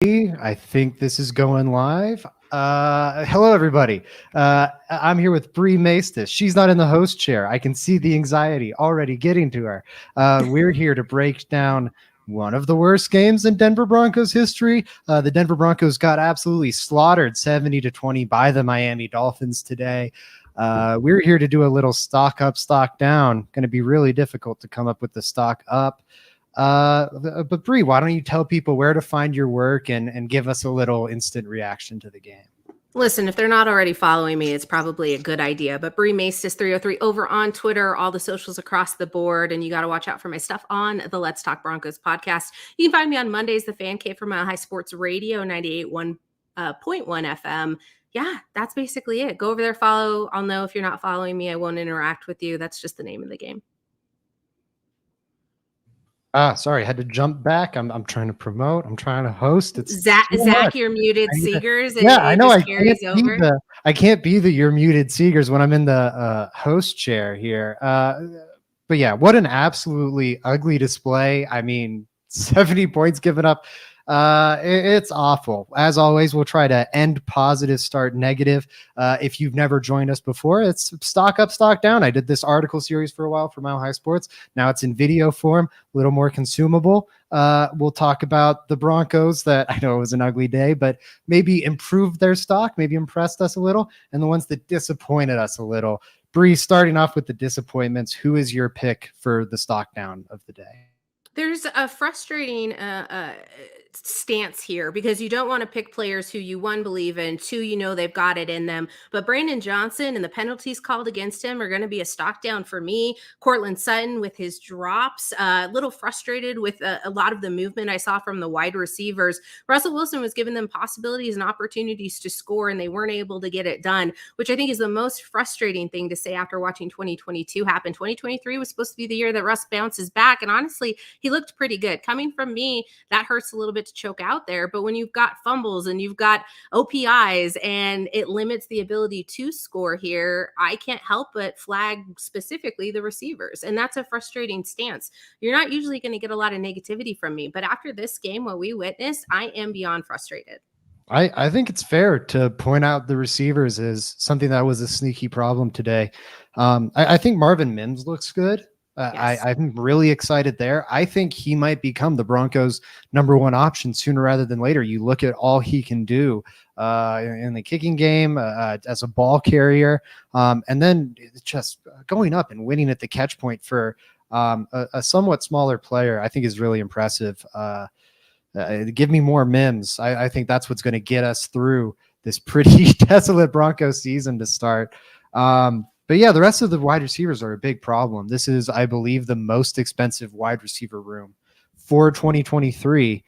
I think this is going live. Hello, everybody. I'm here with Bree Maestas. She's not in the host chair. I can see the anxiety already getting to her. We're here to break down one of the worst games in Denver Broncos history. The Denver Broncos got absolutely slaughtered 70-20 by the Miami Dolphins today. We're here to do a little stock up, stock down. Going to be really difficult to come up with the stock up. But Bree, why don't you tell people where to find your work and give us a little instant reaction to the game? Listen, if they're not already following me, it's probably a good idea. But Bree Maestas 303 over on Twitter, all the socials across the board. And you got to watch out for my stuff on the Let's Talk Broncos podcast. You can find me on Mondays, the Fan Cave for Mile High Sports Radio, 98.1 FM. Yeah, that's basically it. Go over there, follow. I'll know if you're not following me. I won't interact with you. That's just the name of the game. Sorry, I had to jump back. I'm trying to promote. I'm trying to host. It's Zach, you're muted, Seegers. I know. I can't be the you're muted Seegers when I'm in the host chair here. But yeah, what an absolutely ugly display. I mean, 70 points given up. It's awful. As always, we'll try to end positive, start negative. If you've never joined us before, it's stock up, stock down. I did this article series for a while for Mile High Sports. Now it's in video form, a little more consumable. We'll talk about the Broncos that I know it was an ugly day, but maybe improved their stock, maybe impressed us a little, and the ones that disappointed us a little. Bree, starting off with the disappointments, who is your pick for the stock down of the day? There's a frustrating stance here because you don't want to pick players who you, one, believe in, two, you know they've got it in them. But Brandon Johnson and the penalties called against him are going to be a stock down for me. Cortland Sutton with his drops, a little frustrated with a lot of the movement I saw from the wide receivers. Russell Wilson was giving them possibilities and opportunities to score, and they weren't able to get it done, which I think is the most frustrating thing to say after watching 2022 happen. 2023 was supposed to be the year that Russ bounces back, and honestly, he looked pretty good. Coming from me, that hurts a little bit to choke out there. But when you've got fumbles and you've got OPIs and it limits the ability to score here, I can't help but flag specifically the receivers. And that's a frustrating stance. You're not usually going to get a lot of negativity from me. But after this game, what we witnessed, I am beyond frustrated. I think it's fair to point out the receivers as something that was a sneaky problem today. I think Marvin Mims looks good. Yes. I'm really excited there. I think he might become the Broncos' number one option sooner rather than later. You look at all he can do in the kicking game as a ball carrier, and then just going up and winning at the catch point for a somewhat smaller player, I think is really impressive. Give me more Mims. I think that's what's going to get us through this pretty desolate Broncos season to start. But yeah, the rest of the wide receivers are a big problem. This is, I believe, the most expensive wide receiver room for 2023.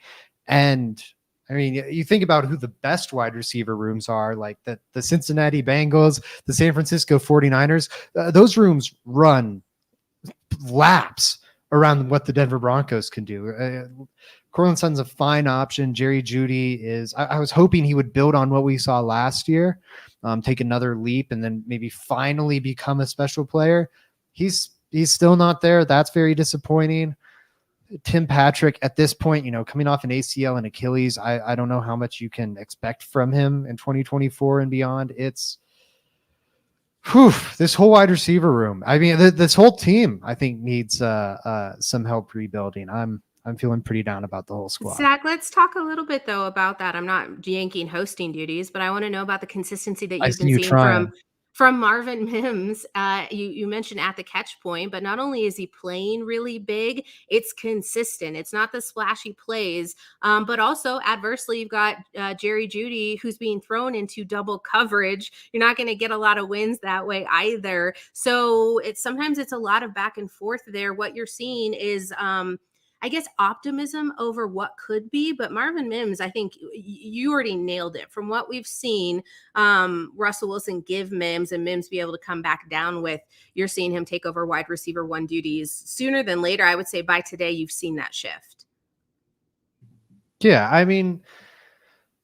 And I mean, you think about who the best wide receiver rooms are, like the Cincinnati Bengals, the San Francisco 49ers. Those rooms run laps around what the Denver Broncos can do. Cortland Sutton's a fine option. Jerry Jeudy is, I was hoping he would build on what we saw last year. Take another leap and then maybe finally become a special player. He's still not there. That's very disappointing. Tim Patrick at this point, coming off an ACL and Achilles, I don't know how much you can expect from him in 2024 and beyond. It's this whole wide receiver room. I mean, this whole team, I think, needs some help rebuilding. I'm feeling pretty down about the whole squad. Zach, let's talk a little bit, though, about that. I'm not yanking hosting duties, but I want to know about the consistency that you've been seeing from Marvin Mims. You mentioned at the catch point, but not only is he playing really big, it's consistent. It's not the splashy plays, but also adversely, you've got Jerry Jeudy, who's being thrown into double coverage. You're not going to get a lot of wins that way either. So sometimes it's a lot of back and forth there. What you're seeing is I guess optimism over what could be, but Marvin Mims, I think you already nailed it. From what we've seen, Russell Wilson give Mims and Mims be able to come back down with, you're seeing him take over wide receiver one duties sooner than later. I would say by today, you've seen that shift. Yeah, I mean,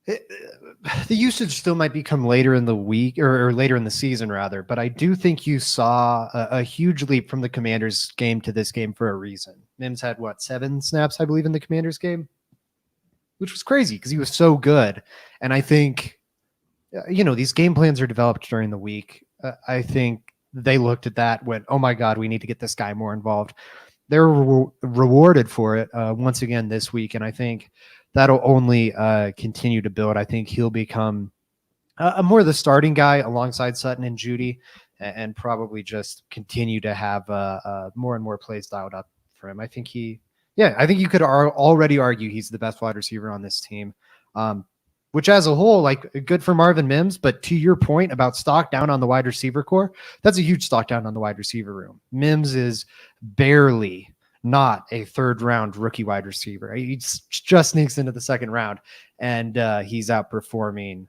the usage still might become later in the week or later in the season rather, but I do think you saw a huge leap from the Commanders game to this game for a reason. Mims had 7 snaps, I believe, in the Commanders game. which was crazy because he was so good. And I think, these game plans are developed during the week. I think they looked at that, went, oh my God, we need to get this guy more involved. They're rewarded for it once again this week. And I think that'll only continue to build. I think he'll become more the starting guy alongside Sutton and Judy, and probably just continue to have more and more plays dialed up for him. I think you could already argue he's the best wide receiver on this team, which as a whole, like, good for Marvin Mims. But to your point about stock down on the wide receiver core, that's a huge stock down on the wide receiver room. Mims is barely not a third round rookie wide receiver. He just sneaks into the second round, and he's outperforming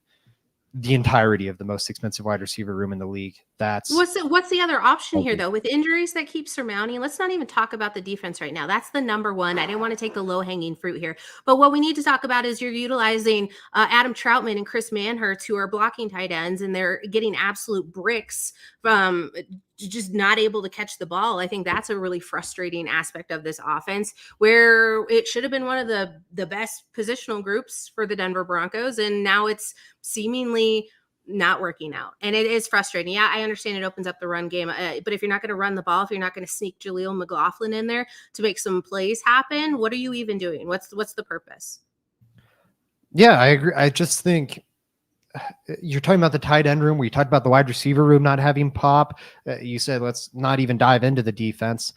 the entirety of the most expensive wide receiver room in the league. What's the other option here, though, with injuries that keep surmounting? Let's not even talk about the defense right now. That's the number one. I didn't want to take the low hanging fruit here, but what we need to talk about is you're utilizing Adam Troutman and Chris Manhertz, who are blocking tight ends, and they're getting absolute bricks from just not able to catch the ball. I think that's a really frustrating aspect of this offense, where it should have been one of the best positional groups for the Denver Broncos, and now it's seemingly not working out. And it is frustrating. Yeah, I understand it opens up the run game, but if you're not going to run the ball, if you're not going to sneak Jaleel McLaughlin in there to make some plays happen, what are you even doing? What's the purpose? Yeah, I agree. I just think you're talking about the tight end room. We talked about the wide receiver room not having pop. You said, let's not even dive into the defense.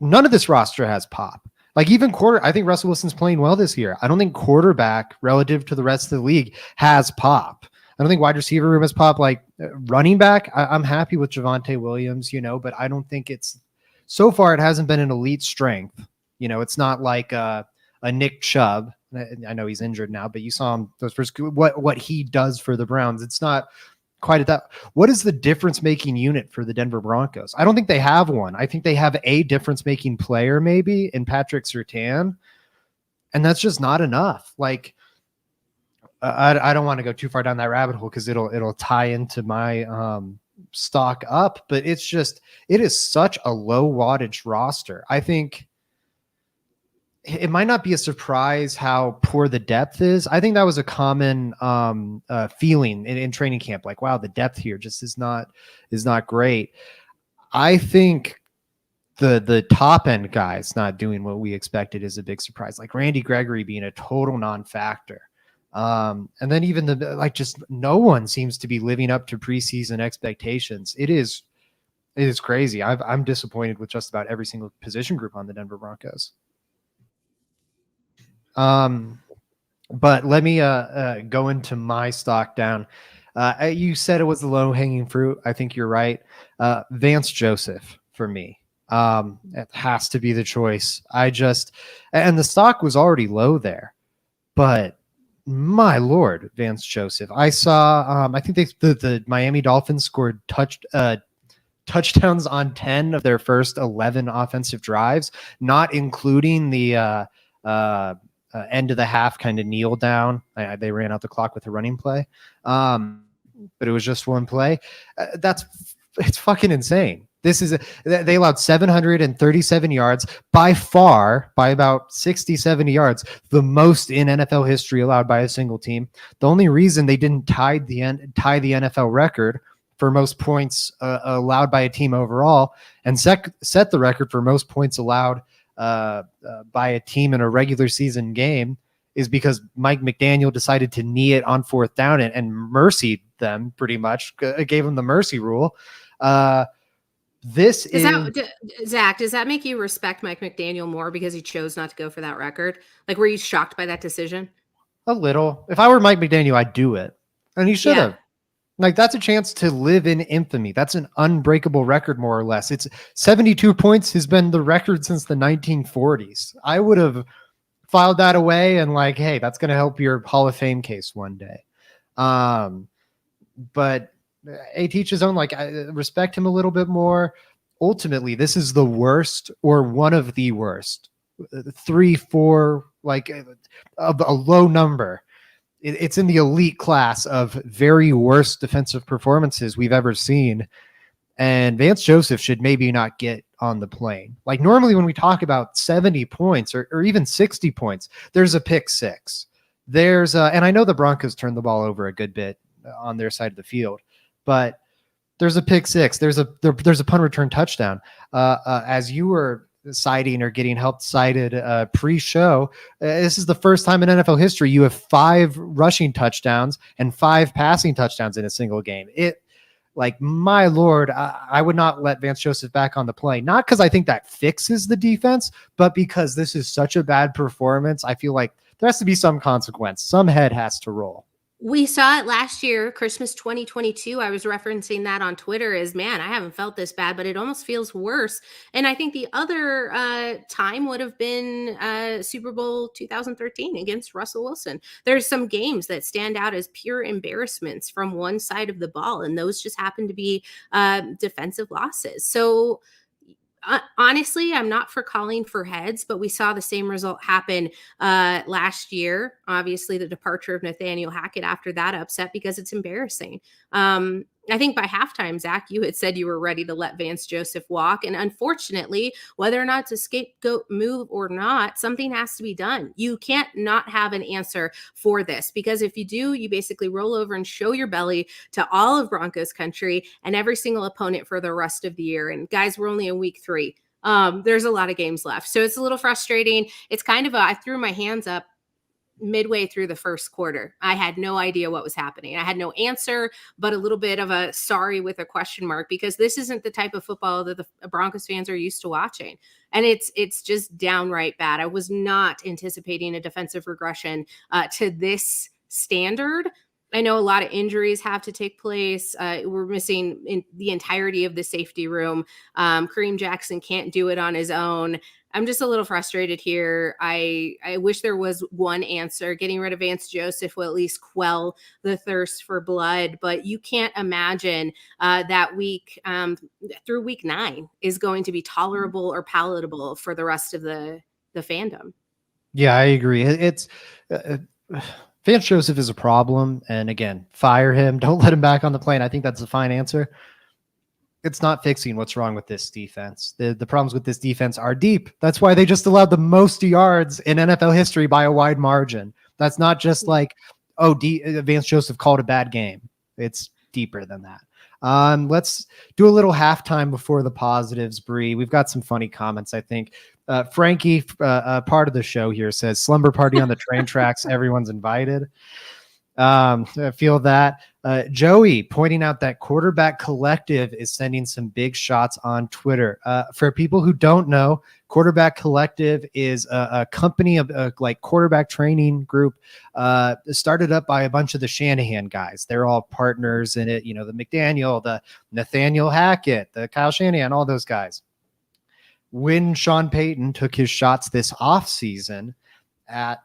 None of this roster has pop. Like, even I think Russell Wilson's playing well this year. I don't think quarterback relative to the rest of the league has pop. I don't think wide receiver room has pop. Like, running back, I'm happy with Javonte Williams, but I don't think so far it hasn't been an elite strength. It's not like a Nick Chubb. I know he's injured now, but you saw him those first, what he does for the Browns. It's not quite at that. What is the difference making unit for the Denver Broncos? I don't think they have one. I think they have a difference making player maybe in Patrick Surtain, and that's just not enough. Like, I don't want to go too far down that rabbit hole because it'll tie into my stock up, but it is such a low wattage roster. I think it might not be a surprise how poor the depth is. I think that was a common feeling in training camp. Like, wow, the depth here just is not great. I think the top end guys not doing what we expected is a big surprise. Like Randy Gregory being a total non-factor. And then even just no one seems to be living up to preseason expectations. It is crazy. I'm disappointed with just about every single position group on the Denver Broncos. But let me go into my stock down. You said it was the low hanging fruit. I think you're right. Vance Joseph for me. It has to be the choice. And the stock was already low there, but my Lord, Vance Joseph. I saw, I think the Miami Dolphins scored touchdowns on 10 of their first 11 offensive drives, not including the end of the half kind of kneel down. They ran out the clock with a running play. But it was just one play. It's fucking insane. They allowed 737 yards, by about 60, 70 yards, the most in NFL history allowed by a single team. The only reason they didn't tie the NFL record for most points allowed by a team overall and set the record for most points allowed by a team in a regular season game is because Mike McDaniel decided to knee it on fourth down and mercied them pretty much, gave them the mercy rule. Zach, does that make you respect Mike McDaniel more because he chose not to go for that record? Like, were you shocked by that decision? A little. If I were Mike McDaniel, I'd do it. And he should have. Yeah. Like, that's a chance to live in infamy. That's an unbreakable record, more or less. It's 72 points has been the record since the 1940s. I would have filed that away and like, hey, that's going to help your Hall of Fame case one day. But AT each his own. Like, I respect him a little bit more. Ultimately, this is the worst or one of the worst 3-4, like a low number. It's in the elite class of very worst defensive performances we've ever seen. And Vance Joseph should maybe not get on the plane. Like normally when we talk about 70 points or even 60 points, there's a pick six. And I know the Broncos turned the ball over a good bit on their side of the field, but there's a pick six. There's a punt return touchdown. As you were citing or getting helped cited pre-show, this is the first time in NFL history you have 5 rushing touchdowns and 5 passing touchdowns in a single game. Like, my Lord, I would not let Vance Joseph back on the plane. Not because I think that fixes the defense, but because this is such a bad performance. I feel like there has to be some consequence. Some head has to roll. We saw it last year, Christmas 2022. I was referencing that on Twitter as, man, I haven't felt this bad, but it almost feels worse. And I think the other time would have been Super Bowl 2013 against Russell Wilson. There's some games that stand out as pure embarrassments from one side of the ball, and those just happen to be defensive losses. So honestly, I'm not for calling for heads, but we saw the same result happen last year. Obviously, the departure of Nathaniel Hackett after that upset because it's embarrassing. I think by halftime, Zach, you had said you were ready to let Vance Joseph walk. And unfortunately, whether or not it's a scapegoat move or not, something has to be done. You can't not have an answer for this, because if you do, you basically roll over and show your belly to all of Broncos country and every single opponent for the rest of the year. And guys, we're only in week 3. There's a lot of games left. So it's a little frustrating. It's kind of I threw my hands up midway through the first quarter. I had no idea what was happening. I had no answer, but a little bit of a sorry with a question mark, because this isn't the type of football that the Broncos fans are used to watching. And it's just downright bad. I was not anticipating a defensive regression to this standard. I know a lot of injuries have to take place. We're missing in the entirety of the safety room. Kareem Jackson can't do it on his own. I'm just a little frustrated here. I wish there was one answer. Getting rid of Vance Joseph will at least quell the thirst for blood, but you can't imagine that week through week 9 is going to be tolerable or palatable for the rest of the fandom. Yeah, I agree. It's Vance Joseph is a problem. And again, fire him. Don't let him back on the plane. I think that's a fine answer. It's not fixing what's wrong with this defense. The problems with this defense are deep. That's why they just allowed the most yards in NFL history by a wide margin. That's not just like, Vance Joseph called a bad game. It's deeper than that. Let's do a little halftime before the positives, Bree. We've got some funny comments, I think. Frankie, part of the show here, says slumber party on the train tracks. Everyone's invited. I feel that. Joey pointing out that Quarterback Collective is sending some big shots on Twitter. For people who don't know, Quarterback Collective is a company of like quarterback training group started up by a bunch of the Shanahan guys. They're all partners in it. You know, the McDaniel, the Nathaniel Hackett, the Kyle Shanahan, all those guys. When Sean Payton took his shots this offseason at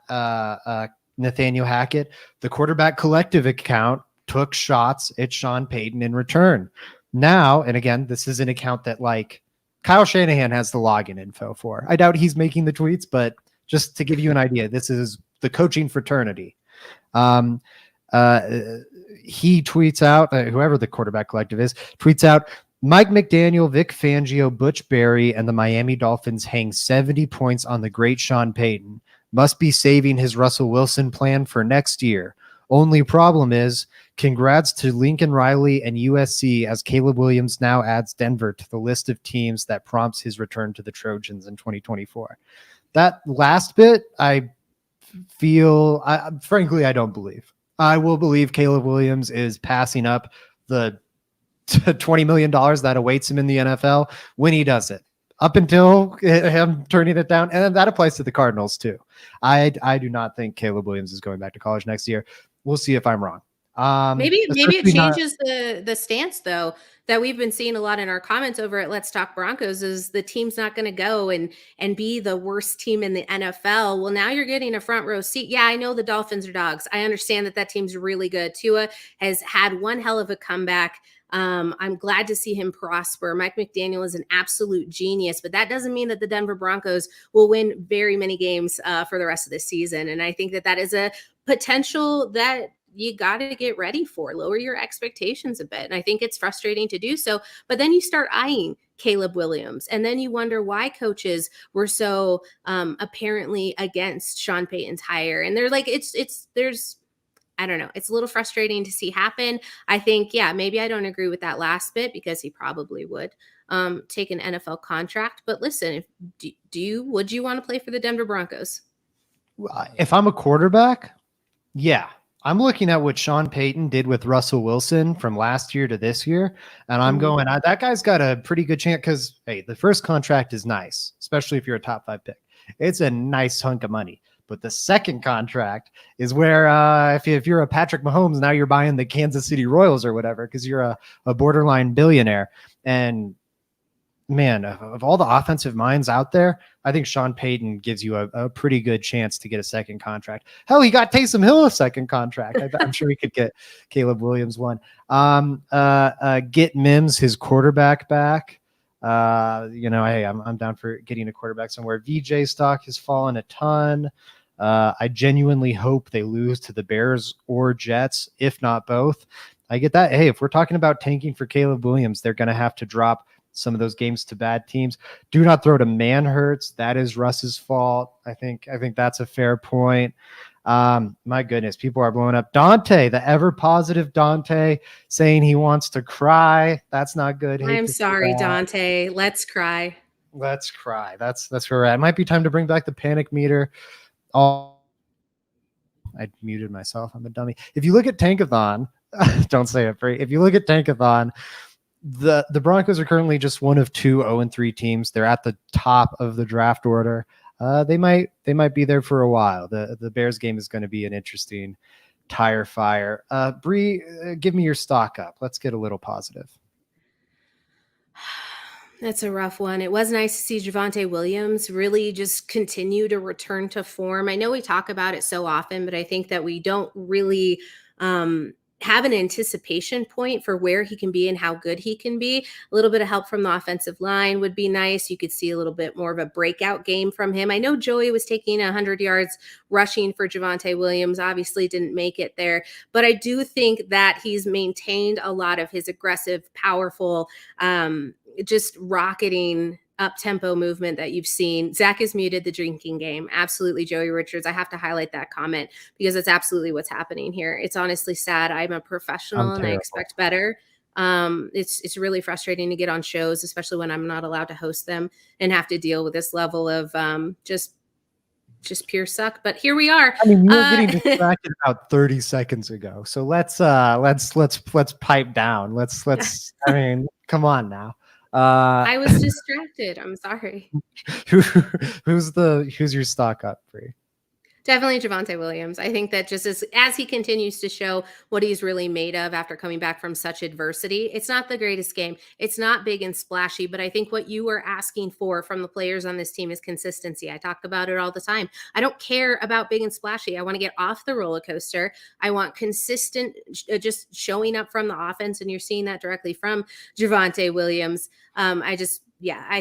Nathaniel Hackett, the Quarterback Collective account took shots at Sean Payton in return. Now, and again, this is an account that like Kyle Shanahan has the login info for. I doubt he's making the tweets, but just to give you an idea, this is the coaching fraternity. He tweets out, whoever the Quarterback Collective is, tweets out, Mike McDaniel, Vic Fangio, Butch Berry, and the Miami Dolphins hang 70 points on the great Sean Payton. Must be saving his Russell Wilson plan for next year. Only problem is, congrats to Lincoln Riley and USC, as Caleb Williams now adds Denver to the list of teams that prompts his return to the Trojans in 2024. That last bit, I feel, frankly, I don't believe. I will believe Caleb Williams is passing up the $20 million that awaits him in the NFL when he does it. Up until him turning it down, and that applies to the Cardinals too. I do not think Caleb Williams is going back to college next year. We'll see if I'm wrong. Maybe it changes the stance though that we've been seeing a lot in our comments over at Let's Talk Broncos is the team's not going to go and be the worst team in the NFL. Well, now you're getting a front row seat. Yeah, I know the Dolphins are dogs. I understand that team's really good. Tua has had one hell of a comeback. I'm glad to see him prosper. Mike McDaniel is an absolute genius, but that doesn't mean that the Denver Broncos will win very many games for the rest of the season. And I think that is a potential that you got to get ready for. Lower your expectations a bit. And I think it's frustrating to do so. But then you start eyeing Caleb Williams. And then you wonder why coaches were so apparently against Sean Payton's hire. And they're like, there's, I don't know. It's a little frustrating to see happen. I think, yeah, maybe I don't agree with that last bit because he probably would take an NFL contract. But listen, would you want to play for the Denver Broncos? If I'm a quarterback, yeah. I'm looking at what Sean Payton did with Russell Wilson from last year to this year, and I'm going, that guy's got a pretty good chance because, hey, the first contract is nice, especially if you're a top 5 pick. It's a nice hunk of money. But the second contract is where if you're a Patrick Mahomes, now you're buying the Kansas City Royals or whatever because you're a borderline billionaire. And man, of all the offensive minds out there, I think Sean Payton gives you a pretty good chance to get a second contract. Hell, he got Taysom Hill a second contract. I'm sure he could get Caleb Williams one. Get Mims, his quarterback, back. Hey, I'm down for getting a quarterback somewhere. VJ stock has fallen a ton. I genuinely hope they lose to the Bears or Jets, if not both. I get that. Hey, if we're talking about tanking for Caleb Williams, they're going to have to drop some of those games to bad teams. Do not throw to Manhurts. That is Russ's fault. I think that's a fair point. My goodness, people are blowing up. Dante, the ever positive Dante, saying he wants to cry. That's not good. I'm sorry, Dante. Let's cry. Let's cry. That's where we're at. It might be time to bring back the panic meter. I muted myself. I'm a dummy. If you look at Tankathon, don't say it, Free. If you look at Tankathon, the Broncos are currently just one of 2 0-3 teams. They're at the top of the draft order. They might be there for a while. The Bears game is going to be an interesting tire fire. Bree, give me your stock up. Let's get a little positive. That's a rough one. It was nice to see Javonte Williams really just continue to return to form. I know we talk about it so often, but I think that we don't really have an anticipation point for where he can be and how good he can be. A little bit of help from the offensive line would be nice. You could see a little bit more of a breakout game from him. I know Joey was taking 100 yards rushing for Javonte Williams, obviously didn't make it there, but I do think that he's maintained a lot of his aggressive, powerful, just rocketing up-tempo movement that you've seen. Zach is muted, the drinking game. Absolutely, Joey Richards. I have to highlight that comment because it's absolutely what's happening here. It's honestly sad. I'm a professional and I expect better. It's really frustrating to get on shows, especially when I'm not allowed to host them and have to deal with this level of just pure suck. But here we are. I mean, you were getting distracted about 30 seconds ago. So let's pipe down. Let's I mean, come on now. I was distracted. I'm sorry. Who's your stock up, Bree? Definitely Javonte Williams. I think that just as he continues to show what he's really made of after coming back from such adversity, it's not the greatest game. It's not big and splashy, but I think what you were asking for from the players on this team is consistency. I talk about it all the time. I don't care about big and splashy. I want to get off the roller coaster. I want consistent, just showing up from the offense, and you're seeing that directly from Javonte Williams. I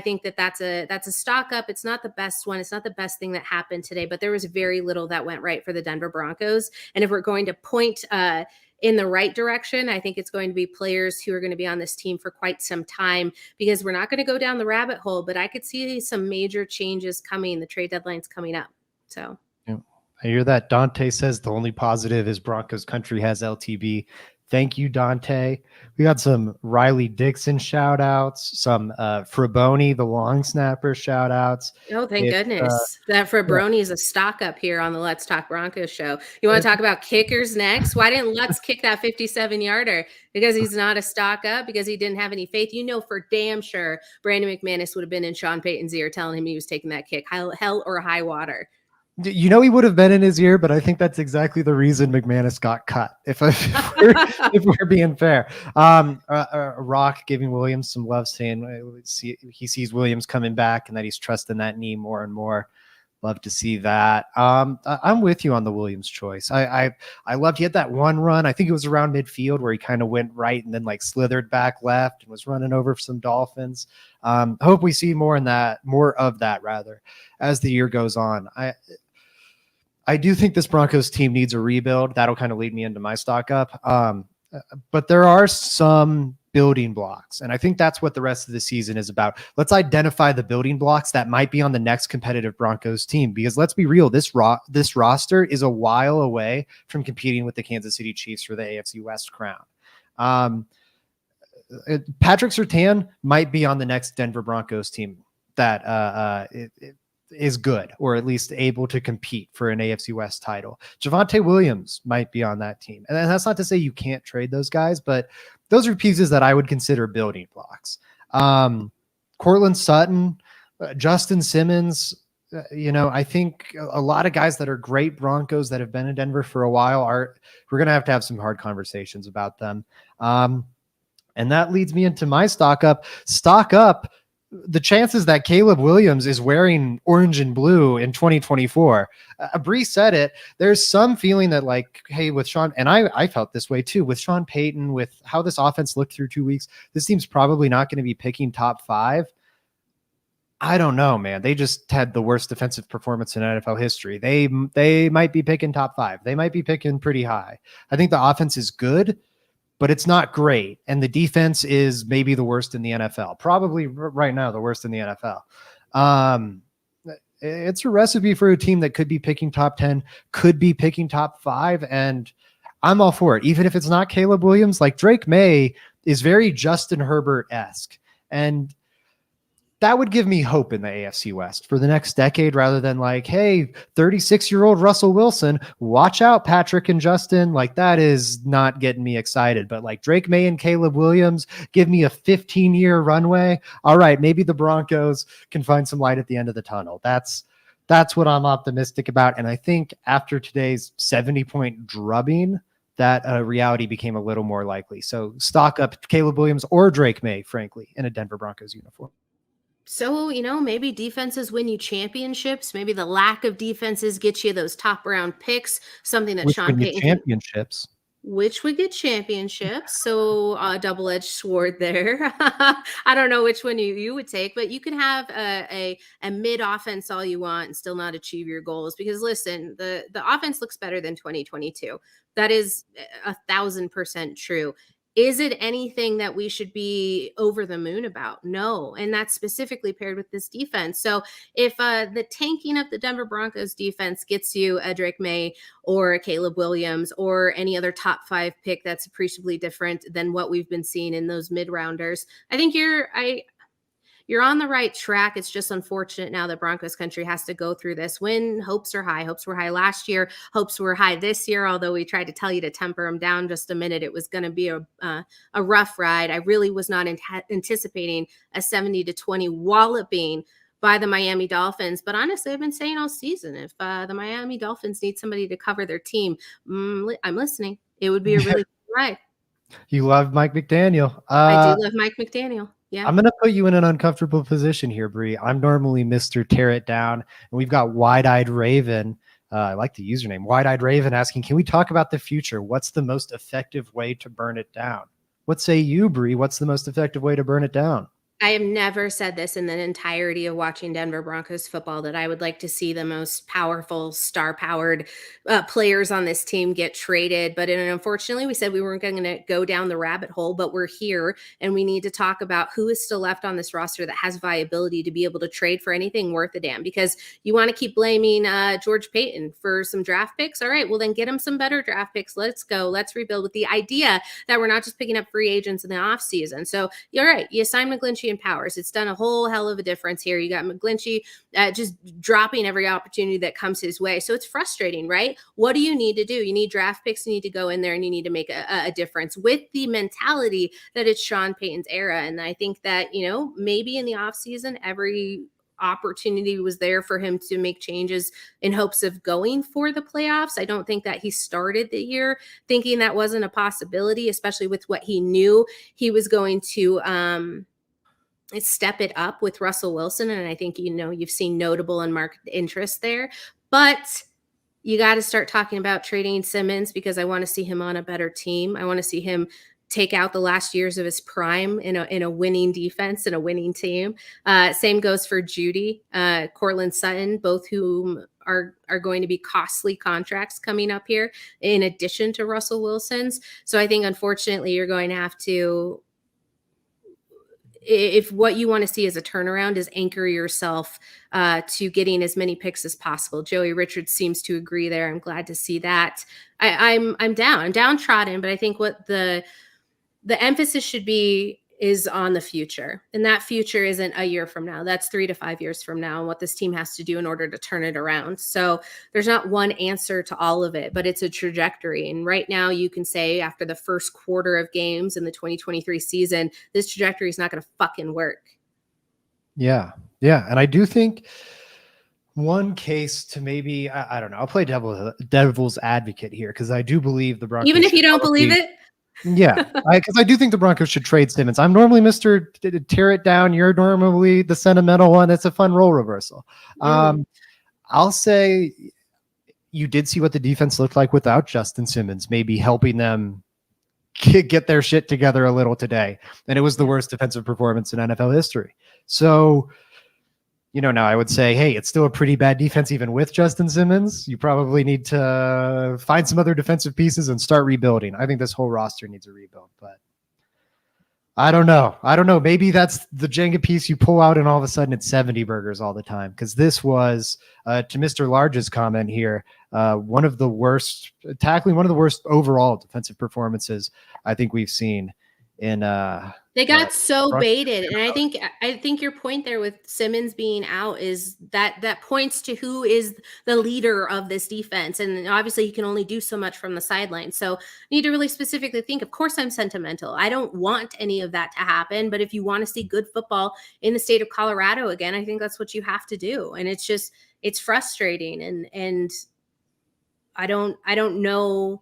think that's a stock up. It's not the best one. It's not the best thing that happened today, but there was very little that went right for the Denver Broncos. And if we're going to point in the right direction, I think it's going to be players who are going to be on this team for quite some time, because we're not going to go down the rabbit hole, but I could see some major changes coming. The trade deadline's coming up. So yeah, I hear that. Dante says the only positive is Broncos country has LTB. Thank you, Dante. We got some Riley Dixon shout outs, some Fraboni, the long snapper shout outs. Oh, thank goodness. That Frabroni is a stock up here on the Let's Talk Broncos show. You want to talk about kickers next? Why didn't Lutz kick that 57-yarder? Because he's not a stock up, because he didn't have any faith. You know for damn sure Brandon McManus would have been in Sean Payton's ear telling him he was taking that kick, hell or high water. You know, he would have been in his ear, but I think that's exactly the reason McManus got cut. If we're being fair, Rock giving Williams some love, saying he sees Williams coming back and that he's trusting that knee more and more. Love to see that. I'm with you on the Williams choice. I loved he had that one run. I think it was around midfield where he kind of went right and then like slithered back left and was running over some Dolphins. Hope we see more of that rather as the year goes on. I do think this Broncos team needs a rebuild. That'll kind of lead me into my stock up. But there are some building blocks, and I think that's what the rest of the season is about. Let's identify the building blocks that might be on the next competitive Broncos team, because let's be real, this roster is a while away from competing with the Kansas City Chiefs for the AFC West crown. Patrick Surtain might be on the next Denver Broncos team that is good, or at least able to compete for an AFC West title. Javonte Williams might be on that team. And that's not to say you can't trade those guys, but those are pieces that I would consider building blocks. Cortland Sutton, Justin Simmons, I think a lot of guys that are great Broncos that have been in Denver for a while we're going to have some hard conversations about them. And that leads me into my stock up. The chances that Caleb Williams is wearing orange and blue in 2024. Bree said it. There's some feeling that, like, hey, with Sean, and I felt this way too, with Sean Payton, with how this offense looked through 2 weeks, this team's probably not going to be picking top 5. I don't know, man. They just had the worst defensive performance in NFL history. They might be picking top 5. They might be picking pretty high. I think the offense is good, but it's not great. And the defense is maybe the worst in the NFL, probably right now, the worst in the NFL. It's a recipe for a team that could be picking top 10, could be picking top 5. And I'm all for it. Even if it's not Caleb Williams, like Drake May is very Justin Herbert-esque. And that would give me hope in the AFC West for the next decade, rather than like, hey, 36-year-old Russell Wilson, watch out, Patrick and Justin. Like, that is not getting me excited. But like Drake May and Caleb Williams, give me a 15-year runway. All right, maybe the Broncos can find some light at the end of the tunnel. That's what I'm optimistic about. And I think after today's 70-point drubbing, that reality became a little more likely. So stock up Caleb Williams or Drake May, frankly, in a Denver Broncos uniform. So, maybe defenses win you championships. Maybe the lack of defenses gets you those top round picks, something that Sean Payton championships. Which would get championships. So double-edged sword there. I don't know which one you would take, but you can have a mid offense all you want and still not achieve your goals, because listen, the offense looks better than 2022. That is 1,000% true. Is it anything that we should be over the moon about? No. And that's specifically paired with this defense. So if the tanking of the Denver Broncos defense gets you a Drake May or a Caleb Williams or any other top 5 pick that's appreciably different than what we've been seeing in those mid-rounders, I think you're on the right track. It's just unfortunate now that Broncos country has to go through this when hopes are high. Hopes were high last year. Hopes were high this year, although we tried to tell you to temper them down just a minute. It was going to be a rough ride. I really was not anticipating a 70-20 walloping by the Miami Dolphins. But honestly, I've been saying all season, if the Miami Dolphins need somebody to cover their team, I'm listening. It would be a really good ride. You love Mike McDaniel. I do love Mike McDaniel. Yeah. I'm going to put you in an uncomfortable position here, Bree. I'm normally Mr. Tear It Down, and we've got Wide-Eyed Raven. I like the username, Wide-Eyed Raven, asking, can we talk about the future? What's the most effective way to burn it down? What say you, Bree? What's the most effective way to burn it down? I have never said this in the entirety of watching Denver Broncos football, that I would like to see the most powerful, star-powered players on this team get traded. But unfortunately, we said we weren't going to go down the rabbit hole, but we're here, and we need to talk about who is still left on this roster that has viability to be able to trade for anything worth a damn. Because you want to keep blaming George Payton for some draft picks. All right, well, then get him some better draft picks. Let's go. Let's rebuild, with the idea that we're not just picking up free agents in the offseason. So you're right. You sign McGlinchey and Powers. It's done a whole hell of a difference here. You got McGlinchey just dropping every opportunity that comes his way. So it's frustrating, right? What do you need to do? You need draft picks. You need to go in there and you need to make a difference with the mentality that it's Sean Payton's era. And I think that, maybe in the offseason, every opportunity was there for him to make changes in hopes of going for the playoffs. I don't think that he started the year thinking that wasn't a possibility, especially with what he knew he was going to step it up with Russell Wilson. And I think, you've seen notable and marked interest there. But you got to start talking about trading Simmons, because I want to see him on a better team. I want to see him take out the last years of his prime in a winning defense and a winning team. Same goes for Judy, Cortland Sutton, both whom are going to be costly contracts coming up here in addition to Russell Wilson's. So I think unfortunately you're going to have to, if what you want to see as a turnaround is anchor yourself to getting as many picks as possible. Joey Richards seems to agree there. I'm glad to see that. I'm downtrodden, but I think what the emphasis should be is on the future. And that future isn't a year from now. That's 3 to 5 years from now, and what this team has to do in order to turn it around. So there's not one answer to all of it, but it's a trajectory. And right now you can say after the first quarter of games in the 2023 season, this trajectory is not going to fucking work. Yeah. Yeah. And I do think one case to maybe, I don't know, I'll play devil's advocate here, because I do believe the Broncos. Even if you don't believe it? Yeah, because I do think the Broncos should trade Simmons. I'm normally Mr. Tear it down. You're normally the sentimental one. It's a fun role reversal. I'll say you did see what the defense looked like without Justin Simmons, maybe helping them get their shit together a little today. And it was the worst defensive performance in NFL history. So, now I would say, hey, it's still a pretty bad defense even with Justin Simmons. You probably need to find some other defensive pieces and start rebuilding. I think this whole roster needs a rebuild, but I don't know. Maybe that's the Jenga piece you pull out and all of a sudden it's 70 burgers all the time. Because this was, to Mr. Large's comment here, one of the worst overall defensive performances I think we've seen in they got so baited. And I think your point there with Simmons being out is that points to who is the leader of this defense. And obviously he can only do so much from the sideline. So you need to really specifically think, of course I'm sentimental. I don't want any of that to happen. But if you want to see good football in the state of Colorado again, I think that's what you have to do. And it's frustrating. And I don't know.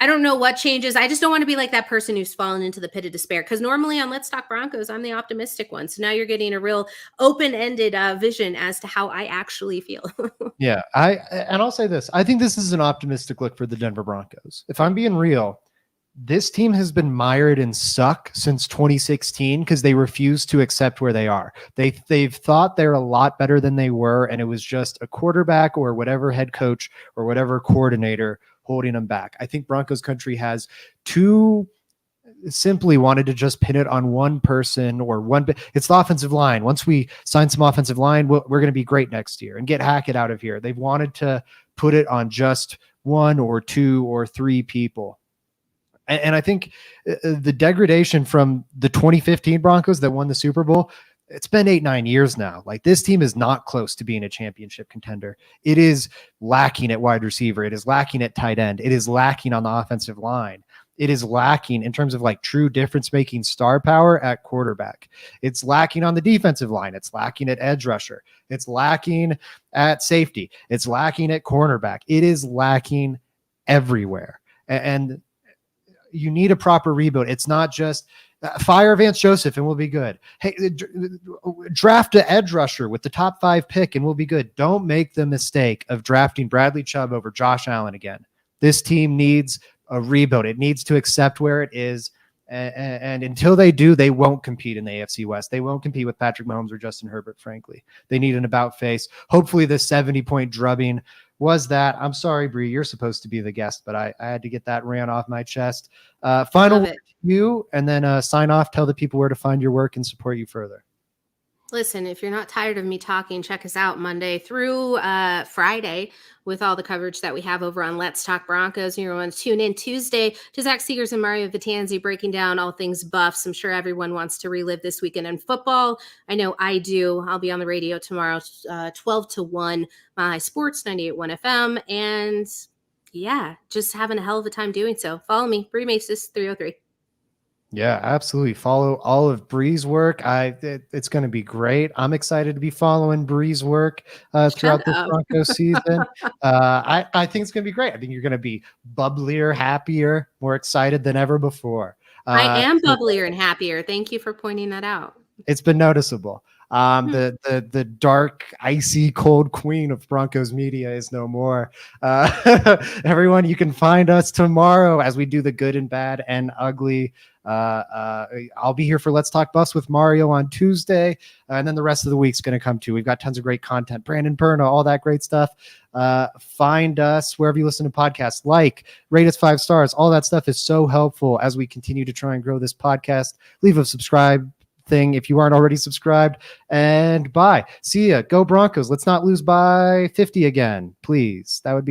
I don't know what changes. I just don't want to be like that person who's fallen into the pit of despair. Because normally on Let's Talk Broncos, I'm the optimistic one. So now you're getting a real open-ended vision as to how I actually feel. Yeah, I'll say this. I think this is an optimistic look for the Denver Broncos. If I'm being real, this team has been mired in suck since 2016 because they refuse to accept where they are. They've thought they're a lot better than they were, and it was just a quarterback or whatever head coach or whatever coordinator holding them back. I think Broncos country has too simply wanted to just pin it on one person or one. It's the offensive line. Once we sign some offensive line, we're going to be great next year and get Hackett out of here. They've wanted to put it on just one or two or three people. And I think the degradation from the 2015 Broncos that won the Super Bowl, it's been 8-9 years now. Like, this team is not close to being a championship contender. It is lacking at wide receiver. It is lacking at tight end. It is lacking on the offensive line. It is lacking in terms of like true difference-making star power at quarterback. It's lacking on the defensive line. It's lacking at edge rusher. It's lacking at safety. It's lacking at cornerback. It is lacking everywhere. And you need a proper rebuild. It's not just fire Vance Joseph and we'll be good. Hey, draft an edge rusher with the top 5 pick and we'll be good. Don't make the mistake of drafting Bradley Chubb over Josh Allen again. This team needs a rebuild. It needs to accept where it is. And until they do, they won't compete in the AFC West. They won't compete with Patrick Mahomes or Justin Herbert, frankly. They need an about face. Hopefully this 70-point drubbing was that. I'm sorry, Bree, you're supposed to be the guest, but I had to get that ran off my chest. Final word to you, and then sign off, tell the people where to find your work and support you further. Listen, if you're not tired of me talking, check us out Monday through Friday with all the coverage that we have over on Let's Talk Broncos. You're going to tune in Tuesday to Zach Seegers and Mario Vitanzi breaking down all things Buffs. I'm sure everyone wants to relive this weekend in football. I know I do. I'll be on the radio tomorrow, 12 to 1, my Sports 98.1 FM. And yeah, just having a hell of a time doing so. Follow me, Bree Maces 303. Yeah, absolutely. Follow all of Bree's work. It's going to be great. I'm excited to be following Bree's work throughout this Broncos season. I think it's going to be great. I think you're going to be bubblier, happier, more excited than ever before. I am bubblier and happier. Thank you for pointing that out. It's been noticeable. The dark, icy, cold queen of Broncos media is no more. Everyone, you can find us tomorrow as we do the good and bad and ugly. I'll be here for Let's Talk Buffs with Mario on Tuesday, and then the rest of the week's going to come too. We've got tons of great content. Brandon Perna, all that great stuff. Find us wherever you listen to podcasts, rate us 5 stars. All that stuff is so helpful as we continue to try and grow this podcast. Leave a subscribe thing if you aren't already subscribed, and bye. See ya. Go Broncos. Let's not lose by 50 again, please. That would be